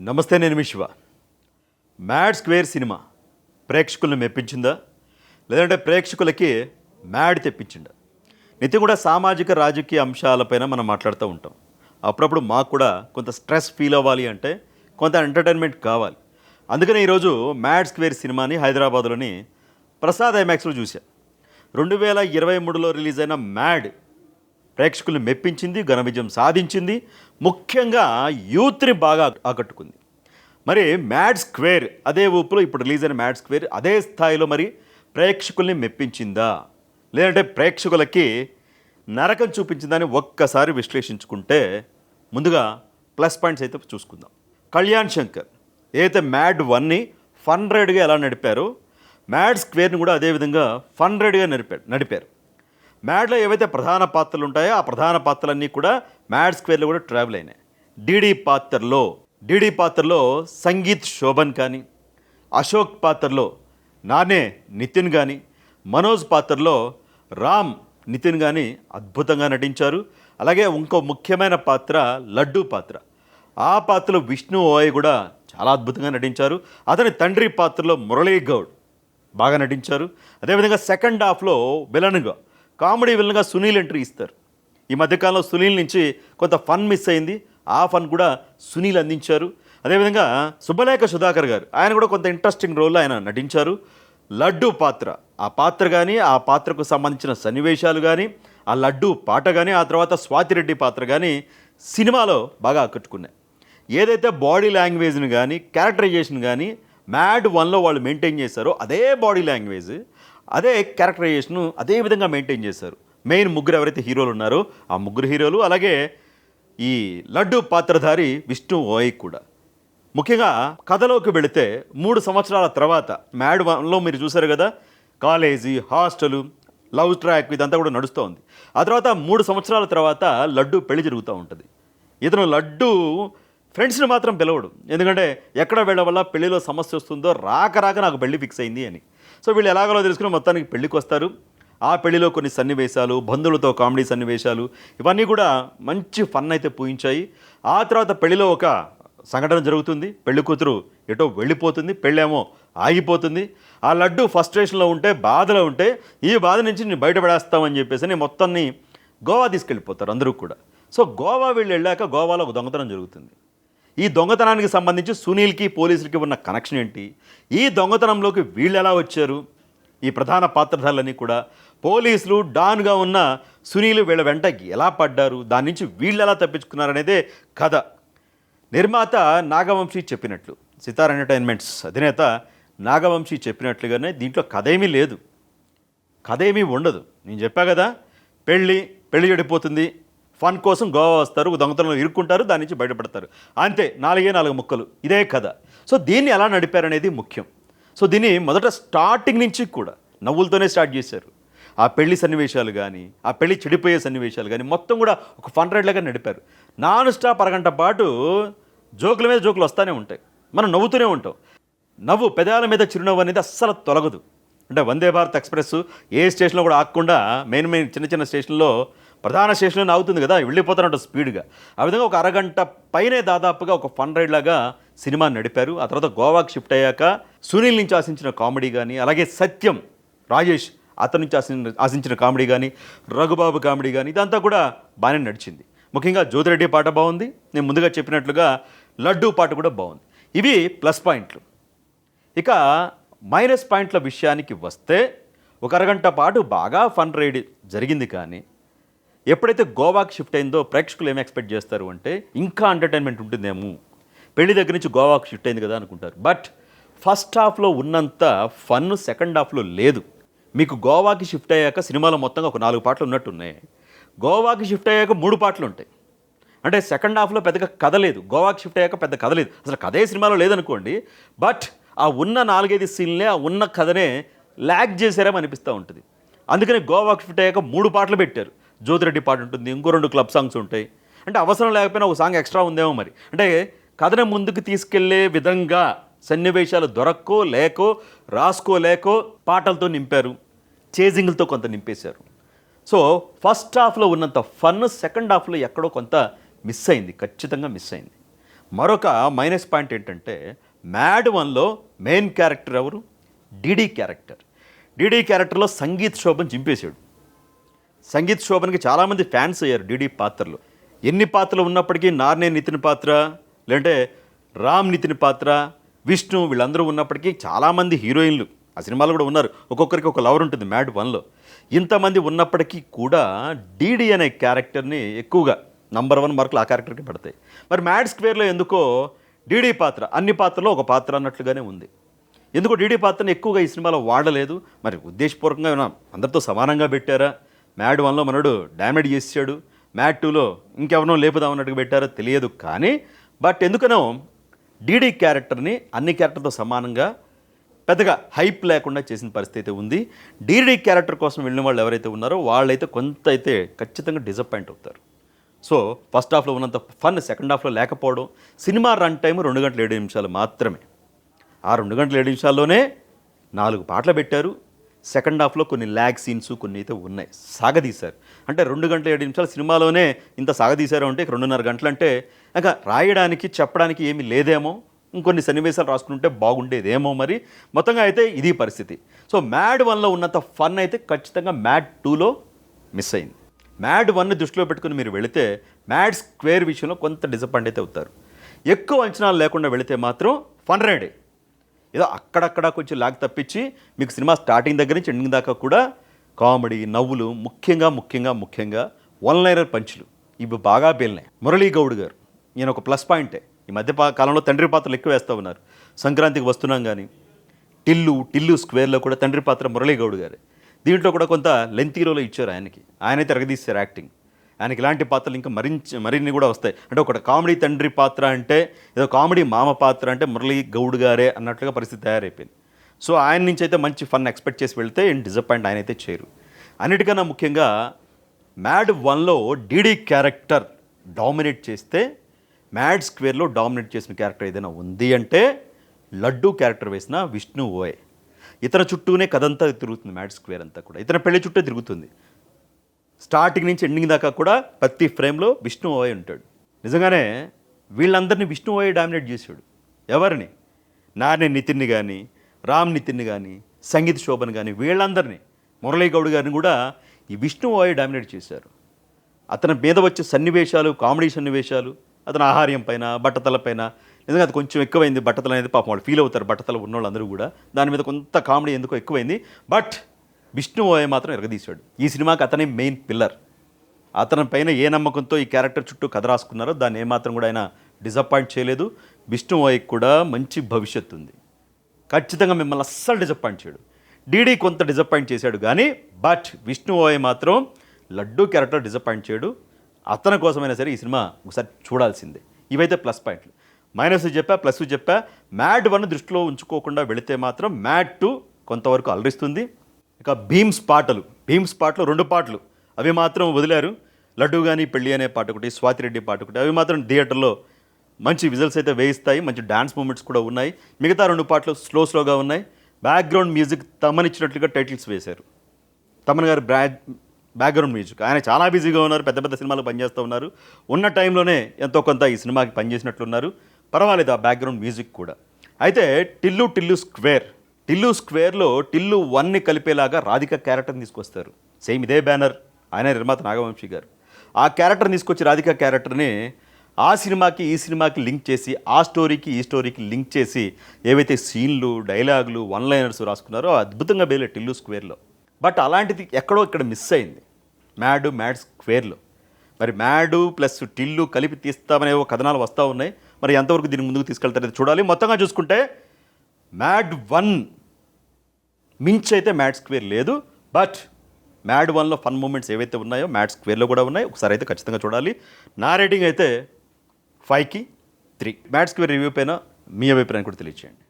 నమస్తే, నేను మీ Shiva. Mad square cinema ప్రేక్షకులను మెప్పించిందా, లేదంటే ప్రేక్షకులకి మ్యాడ్ తెప్పించిందా? నిత్యం కూడా సామాజిక రాజకీయ అంశాలపైన మనం మాట్లాడుతూ ఉంటాం. అప్పుడప్పుడు మాకు కూడా కొంత స్ట్రెస్ ఫీల్ అవ్వాలి అంటే కొంత ఎంటర్టైన్మెంట్ కావాలి. అందుకని ఈరోజు మ్యాడ్ స్క్వేర్ సినిమాని హైదరాబాద్లోని ప్రసాద్ ఐమాక్స్లో చూశాను. 2023లో రిలీజ్ అయిన మ్యాడ్ ప్రేక్షకుల్ని మెప్పించింది, ఘన విజయం సాధించింది. ముఖ్యంగా యూత్ని బాగా ఆకట్టుకుంది. మరి మ్యాడ్ స్క్వేర్ అదే ఊపులో ఇప్పుడు రిలీజ్ అయిన మ్యాడ్ స్క్వేర్ అదే స్థాయిలో మరి ప్రేక్షకుల్ని మెప్పించిందా, లేదంటే ప్రేక్షకులకి నరకం చూపించిందని ఒక్కసారి విశ్లేషించుకుంటే ముందుగా ప్లస్ పాయింట్స్ అయితే చూసుకుందాం. కళ్యాణ్ శంకర్ ఏదైతే మ్యాడ్ 1ని ఫన్ రైడ్గా ఎలా నడిపారో మ్యాడ్ స్క్వేర్ని కూడా అదేవిధంగా ఫన్ రైడ్గా నడిపారు. మ్యాడ్లో ఏవైతే ప్రధాన పాత్రలు ఉంటాయో ఆ ప్రధాన పాత్రలన్నీ కూడా మ్యాడ్ స్క్వేర్లో కూడా ట్రావెల్ అయినాయి. డీడీ పాత్రలో సంగీత్ శోభన్ కానీ, అశోక్ పాత్రలో నానే నితిన్ కానీ, మనోజ్ పాత్రలో రామ్ నితిన్ కానీ అద్భుతంగా నటించారు. అలాగే ఇంకో ముఖ్యమైన పాత్ర లడ్డూ పాత్ర, ఆ పాత్రలో విష్ణు ఓయ్ కూడా చాలా అద్భుతంగా నటించారు. అతని తండ్రి పాత్రలో మురళీ గౌడ్ బాగా నటించారు. అదేవిధంగా సెకండ్ హాఫ్లో విలన్గా, కామెడీ విలన్గా సునీల్ ఎంట్రీ ఇస్తారు. ఈ మధ్యకాలంలో సునీల్ నుంచి కొంత ఫన్ మిస్ అయింది, ఆ ఫన్ కూడా సునీల్ అందించారు. అదేవిధంగా సుబ్బలేఖ సుధాకర్ గారు, ఆయన కూడా కొంత ఇంట్రెస్టింగ్ రోల్లో ఆయన నటించారు. లడ్డూ పాత్ర, ఆ పాత్ర కానీ, ఆ పాత్రకు సంబంధించిన సన్నివేశాలు కానీ, ఆ లడ్డూ పాట కానీ, ఆ తర్వాత స్వాతిరెడ్డి పాత్ర కానీ సినిమాలో బాగా ఆకట్టుకున్నాయి. ఏదైతే బాడీ లాంగ్వేజ్ని కానీ, క్యారెక్టరైజేషన్ కానీ మ్యాడ్ 1లో వాళ్ళు మెయింటైన్ చేశారో అదే బాడీ లాంగ్వేజ్, అదే క్యారెక్టరైజేషను అదే విధంగా మెయింటైన్ చేశారు. మెయిన్ ముగ్గురు ఎవరైతే హీరోలు ఉన్నారో ఆ ముగ్గురు హీరోలు, అలాగే ఈ లడ్డూ పాత్రధారి విష్ణు ఓయ్ కూడా. ముఖ్యంగా కథలోకి వెళితే 3 సంవత్సరాల తర్వాత మ్యాడ్ 1లో మీరు చూశారు కదా, కాలేజీ, హాస్టలు, లవ్ ట్రాక్ ఇదంతా కూడా నడుస్తూ ఉంది. ఆ తర్వాత 3 సంవత్సరాల తర్వాత లడ్డూ పెళ్లి జరుగుతూ ఉంటుంది. ఇతను లడ్డూ ఫ్రెండ్స్ని మాత్రం పిలవడు, ఎందుకంటే ఎక్కడ వెళ్ళడం వల్ల పెళ్లిలో సమస్య వస్తుందో రాక నాకు పెళ్లి ఫిక్స్ అయింది అని. సో వీళ్ళు ఎలాగలో తెలుసుకుని మొత్తానికి పెళ్లికి వస్తారు. ఆ పెళ్లిలో కొన్ని సన్నివేశాలు, బంధువులతో కామెడీ సన్నివేశాలు ఇవన్నీ కూడా మంచి ఫన్ అయితే పూయించాయి. ఆ తర్వాత పెళ్లిలో ఒక సంఘటన జరుగుతుంది. పెళ్లి కూతురు ఎటో వెళ్ళిపోతుంది, పెళ్ళేమో ఆగిపోతుంది. ఆ లడ్డు ఫ్రస్ట్రేషన్లో ఉంటే, బాధలో ఉంటే, ఈ బాధ నుంచి నేను బయటపడేస్తామని చెప్పేసి మొత్తాన్ని గోవా తీసుకెళ్ళిపోతారు అందరూ కూడా. సో గోవా వీళ్ళు వెళ్ళాక గోవాలో ఒక దొంగతనం జరుగుతుంది. ఈ దొంగతనానికి సంబంధించి సునీల్కి పోలీసులకి ఉన్న కనెక్షన్ ఏంటి, ఈ దొంగతనంలోకి వీళ్ళు ఎలా వచ్చారు, ఈ ప్రధాన పాత్రధారులన్నీ కూడా పోలీసులు డాన్గా ఉన్న సునీల్ వీళ్ళ వెంట ఎలా పడ్డారు, దాని నుంచి వీళ్ళు ఎలా తప్పించుకున్నారనేదే కథ. నిర్మాత నాగవంశీ చెప్పినట్లు, సితార్ ఎంటర్టైన్మెంట్స్ అధినేత నాగవంశీ చెప్పినట్లుగానే దీంట్లో కథ ఏమీ లేదు, కథ ఏమీ ఉండదు. నేను చెప్పా కదా, పెళ్ళి చెడిపోతుంది, ఫన్ కోసం గోవా వస్తారు, దొంగతనంలో ఇరుక్కుంటారు, దాని నుంచి బయటపడతారు, అంతే. 4 ముక్కలు, ఇదే కథ. సో దీన్ని ఎలా నడిపారనేది ముఖ్యం. సో దీన్ని మొదట స్టార్టింగ్ నుంచి కూడా నవ్వులతోనే స్టార్ట్ చేశారు. ఆ పెళ్లి సన్నివేశాలు కానీ, ఆ పెళ్లి చెడిపోయే సన్నివేశాలు కానీ మొత్తం కూడా ఒక ఫన్ రైడ్ లాగా నడిపారు. నాన్ స్టాప్ అరగంట పాటు జోకుల మీద జోకులు వస్తూనే ఉంటాయి, మనం నవ్వుతూనే ఉంటాం. నవ్వు, పెదాల మీద చిరునవ్వు అనేది అస్సలు తొలగదు. అంటే వందే భారత్ ఎక్స్ప్రెస్ ఏ స్టేషన్లో కూడా ఆగకుండా మెయిన్ చిన్న స్టేషన్లో, ప్రధాన స్టేషన్లో అవుతుంది కదా, వెళ్ళిపోతానంట స్పీడ్గా. ఆ విధంగా ఒక అరగంట పైనే దాదాపుగా ఒక ఫన్ రైడ్ లాగా సినిమా నడిపారు. ఆ తర్వాత గోవాకి షిఫ్ట్ అయ్యాక సునీల్ నుంచి ఆశించిన కామెడీ కానీ, అలాగే సత్యం రాజేష్ అతని నుంచి ఆశించిన కామెడీ కానీ, రఘుబాబు కామెడీ కానీ ఇదంతా కూడా బాగానే నడిచింది. ముఖ్యంగా జ్యోతిరెడ్డి పాట బాగుంది, నేను ముందుగా చెప్పినట్లుగా లడ్డూ పాట కూడా బాగుంది. ఇవి ప్లస్ పాయింట్లు. ఇక మైనస్ పాయింట్ల విషయానికి వస్తే ఒక అరగంట పాటు బాగా ఫన్ రైడ్ జరిగింది, కానీ ఎప్పుడైతే గోవాకి షిఫ్ట్ అయిందో ప్రేక్షకులు ఏమి ఎక్స్పెక్ట్ చేస్తారు అంటే ఇంకా ఎంటర్టైన్మెంట్ ఉంటుందేమో, పెళ్లి దగ్గర నుంచి గోవాకి షిఫ్ట్ అయింది కదా అనుకుంటారు. బట్ ఫస్ట్ హాఫ్లో ఉన్నంత ఫన్ సెకండ్ హాఫ్లో లేదు. మీకు గోవాకి షిఫ్ట్ అయ్యాక సినిమాలో మొత్తంగా ఒక 4 పాటలు ఉన్నట్టున్నాయి, గోవాకి షిఫ్ట్ అయ్యాక 3 పాటలు ఉంటాయి. అంటే సెకండ్ హాఫ్లో పెద్దగా కథ లేదు, గోవాకి షిఫ్ట్ అయ్యాక పెద్ద కథ లేదు, అసలు కథే సినిమాలో లేదనుకోండి. బట్ ఆ ఉన్న 4-5 సీన్లే, ఆ ఉన్న కథనే ల్యాగ్ చేశారేమో అనిపిస్తూ ఉంటుంది. అందుకని గోవాకి షిఫ్ట్ అయ్యాక 3 పాటలు పెట్టారు. జ్యోతిరెడ్డి పాట ఉంటుంది, ఇంకో 2 క్లబ్ సాంగ్స్ ఉంటాయి. అంటే అవసరం లేకపోయినా ఒక సాంగ్ ఎక్స్ట్రా ఉందేమో మరి. అంటే కథను ముందుకు తీసుకెళ్లే విధంగా సన్నివేశాలు లేకో రాసుకోలేకో పాటలతో నింపారు, చేజింగ్లతో కొంత నింపేశారు. సో ఫస్ట్ హాఫ్లో ఉన్నంత ఫన్ సెకండ్ హాఫ్లో ఎక్కడో కొంత మిస్ అయింది, ఖచ్చితంగా మిస్ అయింది. మరొక మైనస్ పాయింట్ ఏంటంటే మ్యాడ్ వన్లో మెయిన్ క్యారెక్టర్ ఎవరు? DD character. డీడీ క్యారెక్టర్లో సంగీత్ శోభన్ చింపేశాడు. సంగీత్ శోభన్కి చాలామంది ఫ్యాన్స్ అయ్యారు డీడీ పాత్రలో. ఎన్ని పాత్రలు ఉన్నప్పటికీ నార్నే నితిన్ పాత్ర, లేదంటే రామ్ నితిన్ పాత్ర, విష్ణు వీళ్ళందరూ ఉన్నప్పటికీ చాలామంది హీరోయిన్లు ఆ సినిమాలో కూడా ఉన్నారు. ఒక్కొక్కరికి ఒక లవర్ ఉంటుంది మ్యాడ్ వన్లో. ఇంతమంది ఉన్నప్పటికీ కూడా డీడీ అనే క్యారెక్టర్ని ఎక్కువగా నంబర్ 1 మార్కులు ఆ క్యారెక్టర్కి పడతాయి. మరి మ్యాడ్ స్క్వేర్లో ఎందుకో డీడీ పాత్ర అన్ని పాత్రలో ఒక పాత్ర అన్నట్లుగానే ఉంది. ఎందుకో డీడీ పాత్రని ఎక్కువగా ఈ సినిమాలో వాడలేదు. మరి ఉద్దేశపూర్వకంగా ఏమైనా అందరితో సమానంగా పెట్టారా? మ్యాడ్ 1లో మనోడు డామేజ్ చేసాడు, మ్యాడ్ 2లో ఇంకెవరినో లేపుదాం అన్నట్టుగా పెట్టారో తెలియదు. కానీ బట్ ఎందుకనో డీడీ క్యారెక్టర్ని అన్ని క్యారెక్టర్తో సమానంగా పెద్దగా హైప్ లేకుండా చేసిన పరిస్థితి ఉంది. డీడీ క్యారెక్టర్ కోసం వెళ్ళిన వాళ్ళు ఎవరైతే ఉన్నారో వాళ్ళైతే కొంత అయితే ఖచ్చితంగా డిసప్పాయింట్ అవుతారు. సో ఫస్ట్ హాఫ్లో ఉన్నంత ఫన్ సెకండ్ హాఫ్లో లేకపోవడం, సినిమా రన్ టైం 2 గంటల 7 నిమిషాలు మాత్రమే. ఆ 2 గంటల 7 నిమిషాల్లోనే 4 పాటలు పెట్టారు. సెకండ్ హాఫ్లో కొన్ని ల్యాగ్ సీన్స్ కొన్ని అయితే ఉన్నాయి, సాగదీశారు. అంటే 2 గంటల 7 నిమిషాలు సినిమాలోనే ఇంత సాగదీశారు అంటే 2.5 గంటలు అంటే ఇంకా రాయడానికి చెప్పడానికి ఏమీ లేదేమో, ఇంకొన్ని సన్నివేశాలు రాసుకుంటే బాగుండేదేమో. మరి మొత్తంగా అయితే ఇది పరిస్థితి. సో మ్యాడ్ 1లో ఉన్నంత ఫన్ అయితే ఖచ్చితంగా మ్యాడ్ 2లో మిస్ అయింది. మ్యాడ్ 1ని దృష్టిలో పెట్టుకుని మీరు వెళితే మ్యాడ్ స్క్వేర్ విషయంలో కొంత డిసప్పాయింట్ అయితే అవుతారు. ఎక్కువ అంచనాలు లేకుండా వెళితే మాత్రం ఫన్ రైడే. ఏదో అక్కడక్కడ కొంచెం లాగ్ తప్పించి మీకు సినిమా స్టార్టింగ్ దగ్గర నుంచి ఎండింగ్ దాకా కూడా కామెడీ, నవ్వులు, ముఖ్యంగా వన్ లైనర్ పంచులు ఇవి బాగా పేలినాయి. మురళీ గౌడ్ గారు ఈయన ఒక ప్లస్ పాయింటే. ఈ మధ్య కాలంలో తండ్రి పాత్రలు ఎక్కువ వేస్తూ ఉన్నారు. సంక్రాంతికి వస్తున్నాం కానీ టిల్లు స్క్వేర్లో కూడా తండ్రి పాత్ర మురళీ గౌడ్ గారే. దీంట్లో కూడా కొంత లెంతీ రోల్ ఇచ్చారు ఆయనకి. ఆయనైతే ఎరగదీశారు యాక్టింగ్. ఆయనకి ఇలాంటి పాత్రలు ఇంకా మరిన్ని కూడా వస్తాయి. అంటే ఒక కామెడీ తండ్రి పాత్ర అంటే ఏదో కామెడీ మామ పాత్ర అంటే మురళీ గౌడ్ గారే అన్నట్లుగా పరిస్థితి తయారైపోయింది. సో ఆయన నుంచి అయితే మంచి ఫన్ ఎక్స్పెక్ట్ చేసి వెళ్తే డిసప్పాయింట్ ఆయన అయితే చేయరు. అన్నిటికన్నా ముఖ్యంగా మ్యాడ్ 1లో డీడీ క్యారెక్టర్ డామినేట్ చేస్తే మ్యాడ్ స్క్వేర్లో డామినేట్ చేసిన క్యారెక్టర్ ఏదైనా ఉంది అంటే లడ్డూ క్యారెక్టర్ వేసిన విష్ణు ఓయ్. ఇతని చుట్టూనే కథంతా తిరుగుతుంది. మ్యాడ్ స్క్వేర్ అంతా కూడా ఇతని పెళ్లి చుట్టే తిరుగుతుంది. స్టార్టింగ్ నుంచి ఎండింగ్ దాకా కూడా ప్రతి ఫ్రేమ్లో విష్ణు ఓయ్ ఉంటాడు. నిజంగానే వీళ్ళందరినీ విష్ణు ఓయ్ డామినేట్ చేశాడు. ఎవరిని? నానే నితిన్ని కానీ, రామ్ నితిన్ని కానీ, సంగీత్ శోభన్ కానీ వీళ్ళందరినీ, మురళీ గౌడ్ గారిని కూడా ఈ విష్ణు ఓయ్ డామినేట్ చేశారు. అతని మీద వచ్చే సన్నివేశాలు, కామెడీ సన్నివేశాలు, అతని ఆహార్యం పైన, బట్టతల పైన నిజంగా అది కొంచెం ఎక్కువైంది. బట్టతల అనేది పాపం వాళ్ళు ఫీల్ అవుతారు, బట్టతల ఉన్నోళ్ళందరూ కూడా. దాని మీద కొంత కామెడీ ఎందుకో ఎక్కువైంది. బట్ విష్ణు ఓయ్ మాత్రం ఎరగదీశాడు. ఈ సినిమాకి అతనే మెయిన్ పిల్లర్. అతని పైన ఏ నమ్మకంతో ఈ క్యారెక్టర్ చుట్టూ కథ రాసుకున్నారో దాన్ని ఏమాత్రం కూడా ఆయన డిసప్పాయింట్ చేయలేదు. విష్ణు ఓయ్కి కూడా మంచి భవిష్యత్తు ఉంది. ఖచ్చితంగా మిమ్మల్ని అస్సలు డిసప్పాయింట్ చేయడు. డీడీ కొంత డిసప్పాయింట్ చేశాడు కానీ బట్ విష్ణు ఓయ్ మాత్రం లడ్డూ క్యారెక్టర్ డిసప్పాయింట్ చేయడు. అతని కోసమైనా సరే ఈ సినిమా ఒకసారి చూడాల్సిందే. ఇవైతే ప్లస్ పాయింట్లు. మైనస్ చెప్పా, ప్లస్ చెప్పా. మ్యాడ్ 1 దృష్టిలో ఉంచుకోకుండా వెళితే మాత్రం మ్యాడ్ 2 కొంతవరకు అలరిస్తుంది. ఇక భీమ్స్ పాటలు 2 పాటలు అవి మాత్రం వదిలారు. లడ్డు కానీ పెళ్ళి అనే పాట ఒకటి, స్వాతిరెడ్డి పాట ఒకటి, అవి మాత్రం థియేటర్లో మంచి విజువల్స్ అయితే వేయిస్తాయి. మంచి డాన్స్ మూమెంట్స్ కూడా ఉన్నాయి. మిగతా 2 పాటలు స్లోగా ఉన్నాయి. బ్యాక్గ్రౌండ్ మ్యూజిక్ తమనిచ్చినట్లుగా టైటిల్స్ వేశారు. తమన్ గారు బ్యాక్గ్రౌండ్ మ్యూజిక్ ఆయన చాలా బిజీగా ఉన్నారు, పెద్ద సినిమాలు పనిచేస్తూ ఉన్నారు. ఉన్న టైంలోనే ఎంతో కొంత ఈ సినిమాకి పనిచేసినట్లున్నారు. పర్వాలేదు ఆ బ్యాక్గ్రౌండ్ మ్యూజిక్ కూడా. అయితే టిల్లు స్క్వేర్లో టిల్లు 1ని కలిపేలాగా రాధిక క్యారెక్టర్ని తీసుకొస్తారు. సేమ్ ఇదే బ్యానర్, ఆయన నిర్మాత నాగవంశీ గారు. ఆ క్యారెక్టర్ని తీసుకొచ్చి రాధిక క్యారెక్టర్ని ఆ సినిమాకి ఈ సినిమాకి లింక్ చేసి, ఆ స్టోరీకి ఈ స్టోరీకి లింక్ చేసి ఏవైతే సీన్లు, డైలాగులు, వన్ లైనర్స్ రాసుకున్నారో అద్భుతంగా వేలే టిల్లు స్క్వేర్లో. బట్ అలాంటిది ఎక్కడో ఇక్కడ మిస్ అయింది మ్యాడ్ స్క్వేర్లో. మరి మ్యాడు ప్లస్ టిల్లు కలిపి తీస్తామనే కథనాలు వస్తూ ఉన్నాయి. మరి ఎంతవరకు దీన్ని ముందుకు తీసుకెళ్తారనేది చూడాలి. మొత్తంగా చూసుకుంటే మ్యాడ్ 1 మించి అయితే మ్యాడ్ స్క్వేర్ లేదు. బట్ మ్యాడ్ 1లో ఫన్ మూమెంట్స్ ఏవైతే ఉన్నాయో మ్యాడ్ స్క్వేర్లో కూడా ఉన్నాయి. ఒకసారి అయితే ఖచ్చితంగా చూడాలి. నా రేటింగ్ అయితే 5కి 3. మ్యాడ్ స్క్వేర్ రివ్యూ పైన మీ అభిప్రాయం కూడా తెలియజేయండి.